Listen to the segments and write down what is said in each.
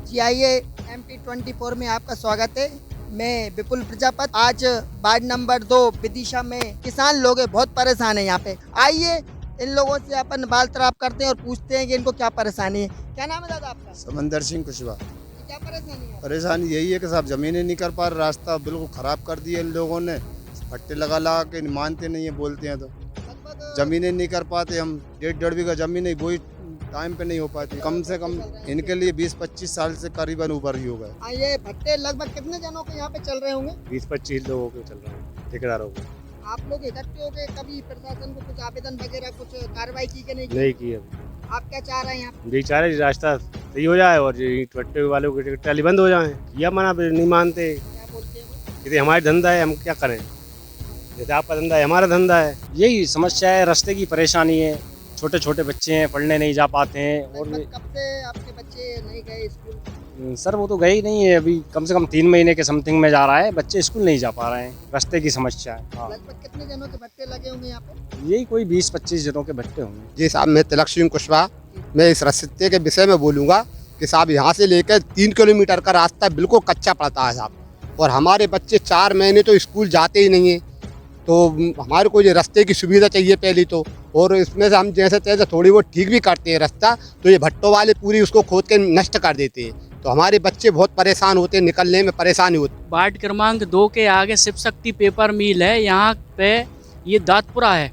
जी आइए, MP24 में आपका स्वागत है। मैं विपुल प्रजापत। आज वार्ड नंबर 2 विदिशा में किसान लोग हैं, बहुत परेशान है यहाँ पे। आइए इन लोगों से अपन वार्तालाप करते हैं और पूछते हैं कि इनको क्या परेशानी है। क्या नाम है दादा आपका? समंदर सिंह कुशवाहा। क्या परेशानी है? परेशानी यही है कि साहब ज़मीनें नहीं कर पा रहे, रास्ता बिल्कुल ख़राब कर दिए इन लोगों ने। पट्टे लगा लगा के मानते नहीं है, बोलते हैं तो लगभग ज़मीनें नहीं कर पाते हम। 1.5 बीघा ज़मीन है, वही टाइम पे नहीं हो पाती। कम से कम इनके लिए 20-25 साल से करीबन ऊपर ही हो गए। ये भट्टे लगभग कितने जनों के यहाँ पे चल रहे होंगे? 20-25 लोगों के चल रहा है, ठेकेदारों को। आप लोग इकट्ठे हो गए, कभी प्रशासन को कुछ आवेदन वगैरह कुछ कार्रवाई की कि नहीं की? नहीं की अभी। आप क्या चाह रहे हैं यहाँ पे? यही चाह रहे रास्ता सही हो जाए और ये ट्रैक्टर वालों की ट्राली बंद हो जाए। या मना पे नहीं मानते, क्या बोलते हैं वो? कहते हमारा धंधा है, हम क्या करें। जैसे आपका धंधा है, हमारा धंधा है। यही समस्या है, रास्ते की परेशानी है। छोटे छोटे बच्चे हैं, पढ़ने नहीं जा पाते हैं। और लगभग कब से आपके बच्चे नहीं गए स्कूल? सर वो तो गए ही नहीं है अभी, कम से कम 3 महीने के समथिंग में जा रहा है। बच्चे स्कूल नहीं जा पा रहे हैं, रास्ते की समस्या है। हाँ, लगभग कितने जनों के भट्टे लगे होंगे यहाँ पे? यही कोई 20-25 जनों के भट्टे होंगे। जी साहब, मैं तिलक सिंह कुशवाहा। मैं इस रास्ते के विषय में बोलूँगा कि साहब यहाँ से लेकर 3 किलोमीटर का रास्ता बिल्कुल कच्चा पड़ता है साहब, और हमारे बच्चे 4 महीने तो स्कूल जाते ही नहीं हैं। तो हमारे को ये रास्ते की सुविधा चाहिए पहली तो, और इसमें से हम जैसे तैसे थोड़ी बहुत ठीक भी करते हैं रास्ता, तो ये भट्टों वाले पूरी उसको खोद के नष्ट कर देते हैं। तो हमारे बच्चे बहुत परेशान होते हैं, निकलने में परेशानी होती है। वार्ड क्रमांक 2 के आगे शिव शक्ति पेपर मिल है। यहाँ पे ये दातपुरा है।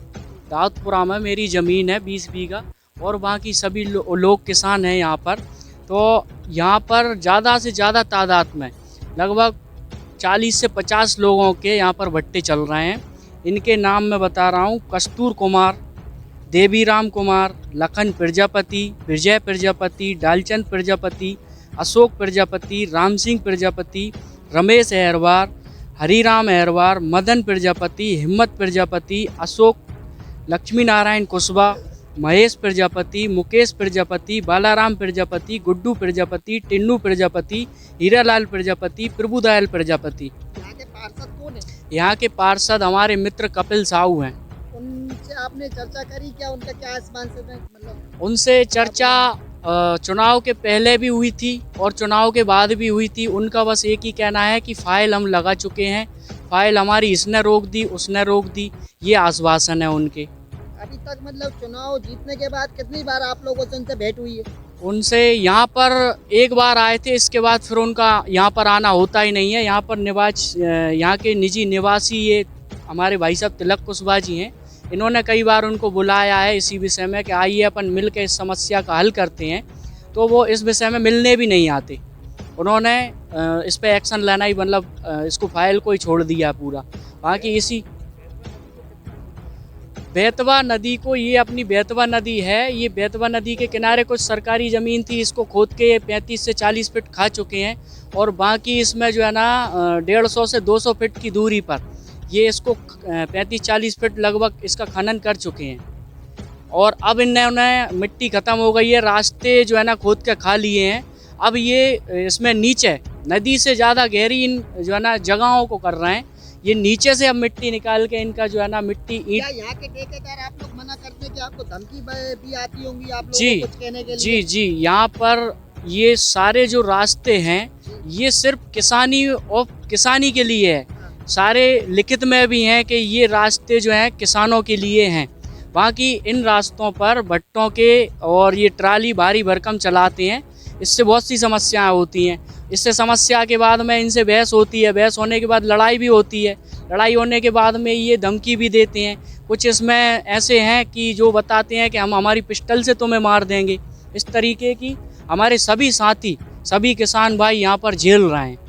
दातपुरा में मेरी ज़मीन है 20 बीघा, और बाकी सभी लोग किसान हैं यहाँ पर। तो यहाँ पर ज़्यादा से ज़्यादा तादाद में लगभग 40 से 50 लोगों के यहाँ पर भट्टे चल रहे हैं। इनके नाम मैं बता रहा हूँ: कस्तूर कुमार, देवीराम कुमार, लखन प्रजापति, विजय प्रजापति, डालचंद प्रजापति, अशोक प्रजापति, राम सिंह प्रजापति, रमेश अहरवार, हरिराम अहरवार, मदन प्रजापति, हिम्मत प्रजापति, अशोक, लक्ष्मी नारायण कुशवाहा, महेश प्रजापति, मुकेश प्रजापति, बालाराम प्रजापति, गुड्डू प्रजापति, टिन्नू प्रजापति, हीरालाल प्रजापति, प्रभुदयाल प्रजापति। यहाँ के पार्षद कौन है? यहाँ के पार्षद हमारे मित्र कपिल साहू हैं। उनसे आपने चर्चा करी क्या? उनका क्या आसमान से मतलब? उनसे चर्चा चुनाव के पहले भी हुई थी और चुनाव के बाद भी हुई थी। उनका बस एक ही कहना है कि फाइल हम लगा चुके हैं, फाइल हमारी इसने रोक दी, उसने रोक दी, ये आश्वासन है उनके। अभी तक मतलब चुनाव जीतने के बाद कितनी बार आप लोगों से उनसे भेंट हुई है? उनसे यहाँ पर एक बार आए थे, इसके बाद फिर उनका यहाँ पर आना होता ही नहीं है। यहाँ पर यहाँ के निजी निवासी ये हमारे भाई साहब तिलक कुशवाहा जी हैं। इन्होंने कई बार उनको बुलाया है इसी विषय में कि आइए अपन मिल के इस समस्या का हल करते हैं, तो वो इस विषय में मिलने भी नहीं आते। उन्होंने इस पे एक्शन लेना ही मतलब इसको फाइल को ही छोड़ दिया पूरा। बाकी इसी बेतवा नदी को, ये अपनी बेतवा नदी है, ये बेतवा नदी के किनारे कुछ सरकारी ज़मीन थी, इसको खोद के 35 से 40 फीट खा चुके हैं। और बाकी इसमें जो है ना 150 से 200 फीट की दूरी पर ये इसको 35-40 फीट लगभग इसका खनन कर चुके हैं। और अब इन्होंने मिट्टी ख़त्म हो गई है, रास्ते जो है ना खोद के खा लिए हैं। अब ये इसमें नीचे नदी से ज़्यादा गहरी इन जो है ना जगहों को कर रहे हैं। ये नीचे से अब मिट्टी निकाल के इनका जो है ना मिट्टी ईंट। क्या यहाँ के ठेकेदार आप लोग मना करते हैं कि आपको धमकी भी आती होंगी आप लोगों जी, को कुछ कहने के लिए? जी, यहाँ पर ये सारे जो रास्ते हैं ये सिर्फ किसानी और किसानी के लिए है। सारे लिखित में भी हैं कि ये रास्ते जो हैं किसानों के लिए हैं। बाकी इन रास्तों पर भट्टों के और ये ट्राली भारी भरकम चलाते हैं, इससे बहुत सी समस्याएं होती हैं। इससे समस्या के बाद में इनसे बहस होती है, बहस होने के बाद लड़ाई भी होती है। लड़ाई होने के बाद में ये धमकी भी देते हैं। कुछ इसमें ऐसे हैं कि जो बताते हैं कि हम हमारी पिस्टल से तुम्हें मार देंगे। इस तरीके की हमारे सभी साथी, सभी किसान भाई यहाँ पर झेल रहे हैं।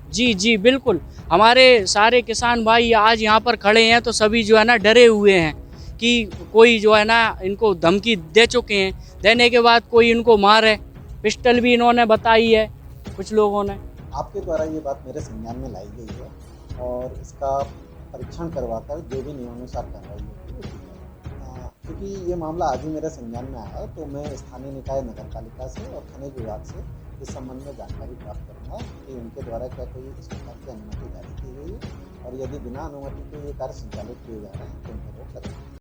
जी जी बिल्कुल, हमारे सारे किसान भाई आज यहाँ पर खड़े हैं तो सभी जो है ना डरे हुए हैं कि कोई जो है ना इनको धमकी दे चुके हैं, देने के बाद कोई इनको मारे। पिस्टल भी इन्होंने बताई है कुछ लोगों ने। आपके द्वारा ये बात मेरे संज्ञान में लाई गई है और इसका परीक्षण करवाकर जो भी नियमानुसार कार्रवाई होगी वो की जाएगी। क्योंकि ये मामला आज ही मेरे संज्ञान में आया है, तो मैं स्थानीय निकाय नगर पालिका से और खनिज विभाग से इस संबंध में जानकारी प्राप्त करूँगा कि उनके द्वारा क्या कोई इस प्रकार की अनुमति जारी की गई है, और यदि बिना अनुमति के ये कार्य संचालित किए जा रहे हैं तो उनको रोक करेंगे।